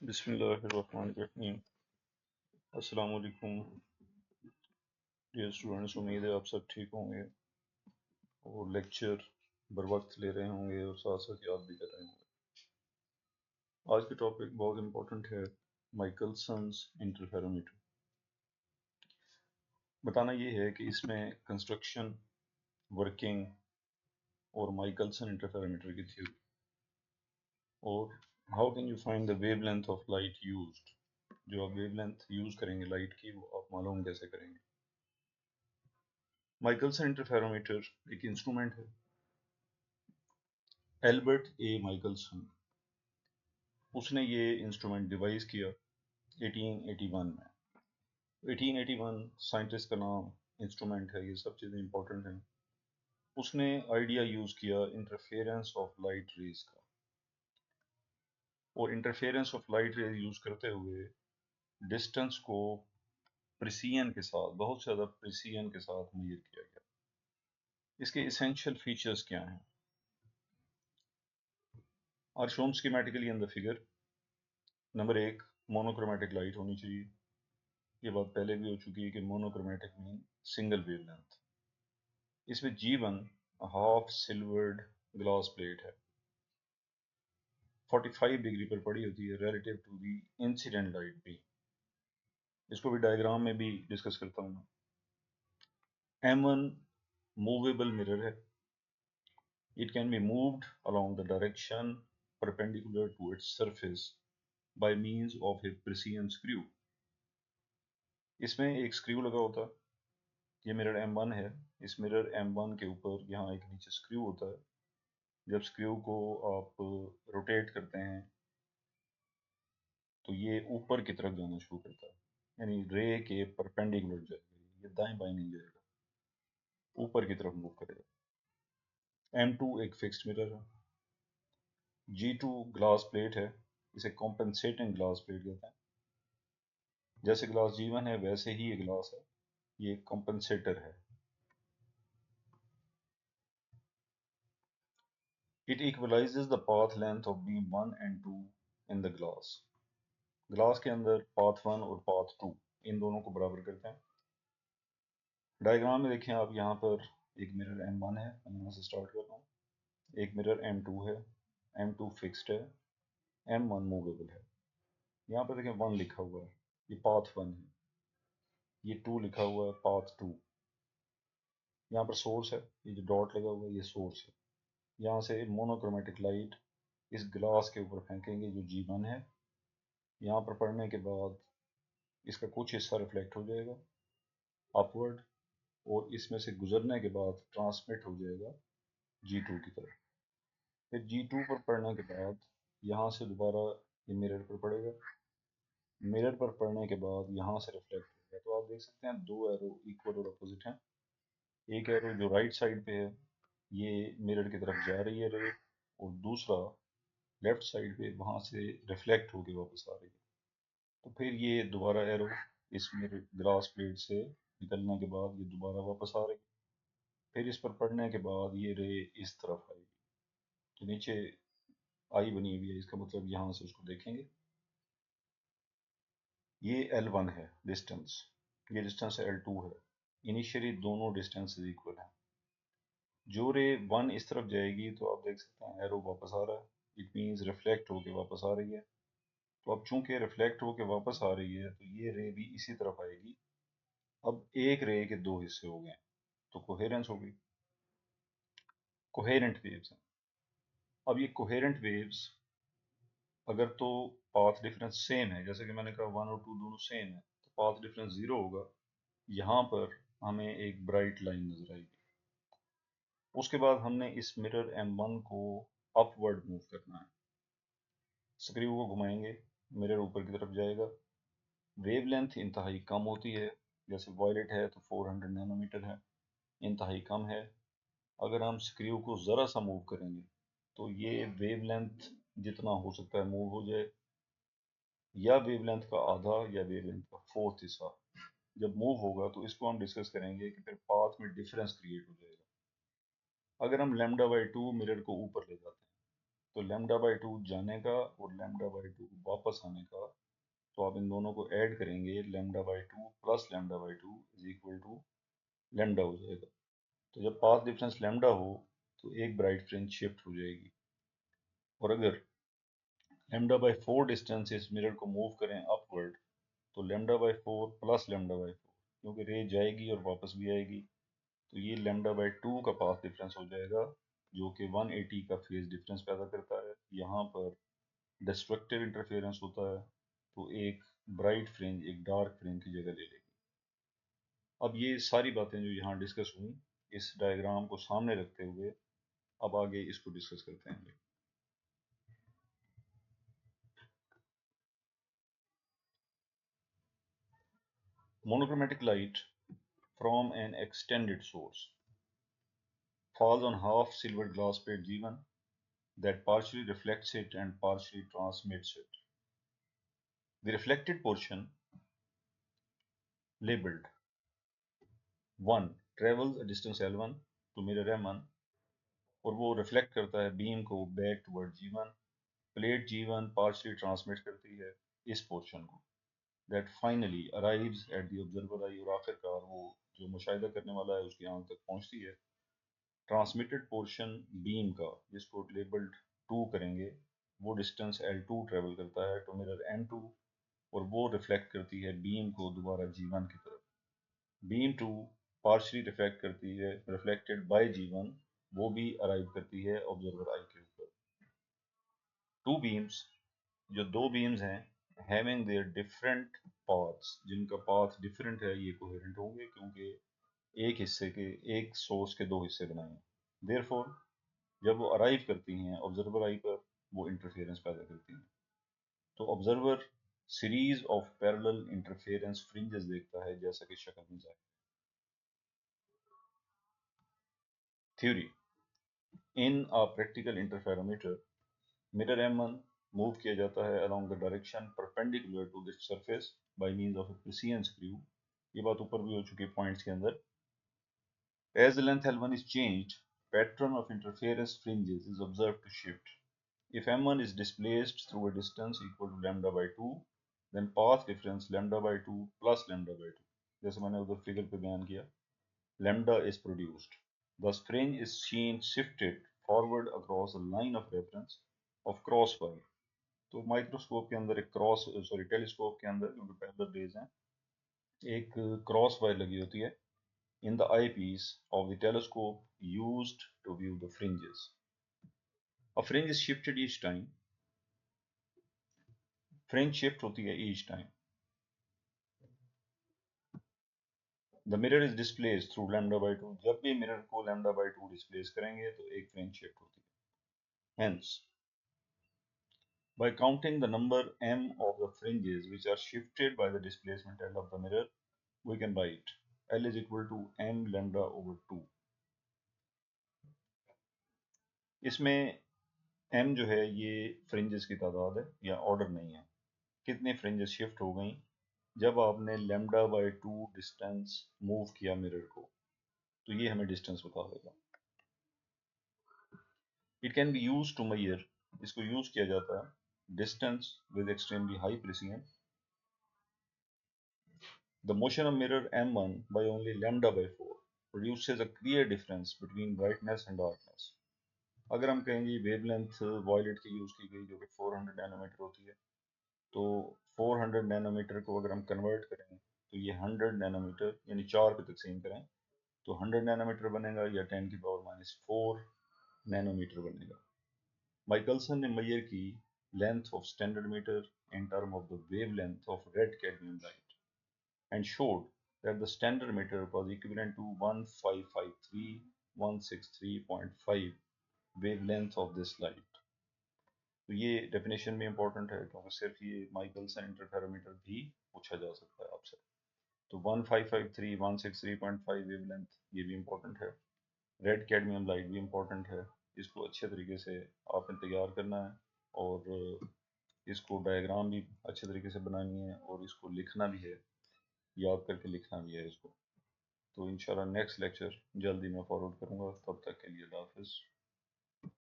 बिस्मिल्लाहिर्रहमानिर्रहीम। अस्सलाम वालेकुम डियर स्टूडेंट्स, उम्मीद है आप सब ठीक होंगे और लेक्चर बर वक्त ले रहे होंगे और साथ साथ याद भी कर रहे होंगे। आज का टॉपिक बहुत इम्पोर्टेंट है, माइकलसन्स इंटरफेरोमीटर। बताना ये है कि इसमें कंस्ट्रक्शन, वर्किंग और माइकलसन इंटरफेरोमीटर की थ्योरी और how can you find the wavelength of light used. जो आप वेवलेंथ यूज़ करेंगे लाइट की, वो आप मालूम कैसे करेंगे। माइकलसन इंटरफेरोमीटर एक इंस्ट्रूमेंट है। एल्बर्ट ए माइकलसन, उसने ये इंस्ट्रूमेंट डिवाइस किया 1881 में। 1881 साइंटिस्ट का नाम, इंस्ट्रूमेंट है, ये सब चीज़ें इंपॉर्टेंट हैं। उसने आइडिया यूज़ किया इंटरफेरेंस ऑफ लाइट रेज का, और interference of light rays use करते हुए डिस्टेंस को प्रिसिजन के साथ, बहुत ज़्यादा प्रिसिजन के साथ मेजर किया गया। इसके इसेंशियल फीचर्स क्या हैं are shown schematically in the figure. Number एक, मोनोक्रोमेटिक लाइट होनी चाहिए। ये बात पहले भी हो चुकी है कि मोनोक्रोमेटिक मीन सिंगल वेवलेंथ। इसमें G1 half silvered glass plate है, 45 डिग्री पर पड़ी होती है relative to the incident light भी। इसको भी डायग्राम में भी डिस्कस करता हूँ मैं। M1 मूवेबल मिरर है। It can be moved along the direction perpendicular to its surface by means of a precision screw। इसमें एक स्क्रू लगा होता है। ये मिरर M1 है। इस मिरर M1 के ऊपर यहाँ एक नीचे स्क्रू होता है। जब स्क्रू को आप रोटेट करते हैं तो ये ऊपर की तरफ जाना शुरू करता है, यानी रे के परपेंडिकुलर जाएगा, ये दाएं बाएं नहीं जाएगा, ऊपर की तरफ मूव करेगा। M2 एक फिक्स्ड मिरर है। G2 ग्लास प्लेट है। इसे कॉम्पेंसेटिंग ग्लास प्लेट कहते हैं। जैसे ग्लास G1 है वैसे ही ये ग्लास है, ये कॉम्पेंसेटर है। It equalises the path length of beam 1 and 2 in the glass. Glass के अंदर पाथ 1 और पाथ 2 इन दोनों को बराबर करते हैं। डायग्राम में देखें आप, यहाँ पर एक मिरर M1 है, मैं यहाँ से स्टार्ट कर रहा हूँ। एक मिरर M2 है, M2 फिक्स्ड है, M1 मूवेबल है। यहाँ पर देखें 1 लिखा हुआ है, ये पाथ 1 है। ये 2 लिखा हुआ है, पाथ 2। यहाँ पर सोर्स है, ये जो डॉट लगा हुआ है ये सोर्स है। यहाँ से मोनोक्रोमेटिक लाइट इस ग्लास के ऊपर फेंकेंगे जो G1 है। यहाँ पर पड़ने के बाद इसका कुछ हिस्सा रिफ्लेक्ट हो जाएगा अपवर्ड, और इसमें से गुजरने के बाद ट्रांसमिट हो जाएगा G2 की तरफ। फिर G2 पर पड़ने के बाद यहाँ से दोबारा ये मिरर पर पड़ेगा। मिरर पर पड़ने के बाद यहाँ से रिफ्लेक्ट होगा। तो आप देख सकते हैं दो एरो इक्वल और अपोजिट हैं। एक एरो जो राइट साइड पे है ये मिरर की तरफ जा रही है रे, और दूसरा लेफ्ट साइड पे वहाँ से रिफ्लेक्ट होके वापस आ रही है। तो फिर ये दोबारा एरो इस मिरर ग्लास प्लेट से निकलने के बाद ये दोबारा वापस आ रही है। फिर इस पर पड़ने के बाद ये रे इस तरफ आएगी। तो नीचे आई बनी हुई है, इसका मतलब यहाँ से उसको देखेंगे। ये L1 है डिस्टेंस, ये डिस्टेंस L2 है। इनिशियली दोनों डिस्टेंस इक्वल हैं। जो रे 1 इस तरफ जाएगी तो आप देख सकते हैं एरो वापस आ रहा है, इट मीन्स रिफ्लेक्ट होके वापस आ रही है। तो अब चूंकि रिफ्लेक्ट होके वापस आ रही है तो ये रे भी इसी तरफ आएगी। अब एक रे के दो हिस्से हो गए, तो कोहेरेंस हो गई, कोहेरेंट वेव्स हैं। अब ये कोहेरेंट वेव्स अगर तो पाथ डिफरेंस सेम है, जैसे कि मैंने कहा 1 और 2 दोनों सेम है, तो पाथ डिफरेंस 0 होगा। यहाँ पर हमें एक ब्राइट लाइन नजर आएगी। उसके बाद हमने इस मिरर M1 को अपवर्ड मूव करना है। स्क्रू को घुमाएंगे, मिरर ऊपर की तरफ जाएगा। वेवलेंथ इंतहाई कम होती है, जैसे वॉयलेट है तो 400 नैनोमीटर है, इंतहाई कम है। अगर हम स्क्रू को ज़रा सा मूव करेंगे तो ये वेवलेंथ जितना हो सकता है मूव हो जाए, या वेवलेंथ का आधा या वेवलेंथ का फोर्थ हिस्सा जब मूव होगा तो इसको हम डिस्कस करेंगे कि फिर पाथ में डिफरेंस क्रिएट हो जाएगा। अगर हम लैम्डा बाई 2 मिरर को ऊपर ले जाते हैं तो लैम्डा बाई 2 जाने का और लैम्डा बाई 2 वापस आने का, तो आप इन दोनों को ऐड करेंगे, lambda by 2 plus lambda by 2 is equal to lambda हो जाएगा। तो जब पाथ डिफरेंस लैम्डा हो तो एक ब्राइट फ्रिंज शिफ्ट हो जाएगी। और अगर लैम्डा बाई 4 डिस्टेंस इस मिरर को मूव करें अपवर्ड, तो lambda by 4 plus lambda by 4, क्योंकि रे जाएगी और वापस भी आएगी, तो ये लैम्डा बाई 2 का पाथ डिफरेंस हो जाएगा, जो कि 180 का फेज डिफरेंस पैदा करता है। यहाँ पर डिस्ट्रक्टिव इंटरफेरेंस होता है, तो एक ब्राइट फ्रिंज एक डार्क फ्रिंज की जगह ले लेगी। अब ये सारी बातें जो यहाँ डिस्कस हुई, इस डायग्राम को सामने रखते हुए अब आगे इसको डिस्कस करते हैं। Monochromatic light from an extended source falls on half silver glass plate G1 that partially reflects it and partially transmits it. The reflected portion, labeled 1, travels a distance L1 to mirror M1 और वो reflect करता है beam को back toward G1। Plate G1 partially transmit करती है इस portion को, that finally arrives at the observer eye और आखिरकार वो जो मुशाहिदा करने वाला है उसकी आंख तक पहुंचती है। ट्रांसमिटेड पोर्शन बीम का, जिसको लेबल्ड 2 करेंगे, वो डिस्टेंस L2 ट्रेवल करता है टू मिरर M2 और वो रिफ्लेक्ट करती है बीम को दोबारा G1 की तरफ। बीम 2 पार्शली रिफ्लेक्ट करती है, रिफ्लेक्टेड बाय G1, वो भी अराइव करती है ऑब्जर्वर आई के ऊपर। टू बीम्स, जो दो बीम्स हैं, हैविंग देयर डिफरेंट पाथ्स, जिनका पाथ डिफरेंट है, ये कोहेरेंट होंगे क्योंकि एक हिस्से के, एक सोर्स के दो हिस्से बनाए हैं। देयरफॉर जब वो अराइव करती हैं ऑब्जर्वर आई पर, वो इंटरफेरेंस पैदा करती हैं। तो observer series of parallel interference fringes देखता है, जैसा कि शक्ल में जाए। Theory: in a practical interferometer, mirror M1 move किया जाता है along the direction perpendicular to this surface by means of a precision screw. ये बात ऊपर भी हो चुकी है पॉइंट्स के अंदर। As the length L1 is changed, pattern of interference fringes is observed to shift. If M1 is displaced through a distance equal to lambda by 2, then path difference lambda by 2 plus lambda by 2, जैसे मैंने उधर figure पे बयान किया, lambda is produced. Thus fringe is seen shifted forward across a line of reference of crosswire. तो microscope के अंदर एक टेलीस्कोप के अंदर, क्योंकि पैरेलल रेज हैं, एक क्रॉस वायर लगी होती है in the eyepiece of the telescope used to view the fringes. A fringe is shifted each time. Fringe shift होती है each time. The mirror is displaced through lambda by 2. जब भी mirror को lambda by 2 displace करेंगे तो एक fringe shift होती है. Hence, by counting the number m of the fringes which are shifted by the displacement L of the mirror, we can write L is equal to m lambda over 2. इसमें m जो है ये fringes की तादाद है या order नहीं है, कितने फ्रिंजेस शिफ्ट हो गई जब आपने लैम्डा बाई 2 डिस्टेंस मूव किया मिरर को, तो ये हमें डिस्टेंस बता देगा। It can be use to measure, इसको यूज किया जाता है distance with extremely high precision. The motion of mirror M1 by only lambda by 4 produces a clear difference between brightness and darkness. अगर हम कहेंगे वेवलेंथ वॉयलेट की use की गई जो कि 400 नैनोमीटर होती है, तो 400 नैनोमीटर को अगर हम कन्वर्ट करें तो ये 100 नैनोमीटर यानी 4 पे तकसीम करें तो 100 नैनोमीटर बनेगा या 10 की पावर -4 नैनोमीटर बनेगा। माइकलसन ने मेजर की length of standard metre in term of the wavelength of red cadmium light and showed that the standard meter was equivalent to 1553.163.5 wavelength of this light. तो ये definition भी important है क्योंकि सिर्फ ये माइकलसन इंटरफेरोमीटर भी पूछा जा सकता है आपसे। तो 1553.163.5 वेवलेंथ ये भी इंपॉर्टेंट है। रेड कैडमियम लाइट भी इंपॉर्टेंट है। इसको अच्छे तरीके से आपने तैयार करना है और इसको डायग्राम भी अच्छे तरीके से बनानी है और इसको लिखना भी है, याद करके लिखना भी है इसको। तो इंशाल्लाह नेक्स्ट लेक्चर जल्दी मैं फॉरवर्ड करूँगा। तब तक के लिए अल्लाह हाफिज़।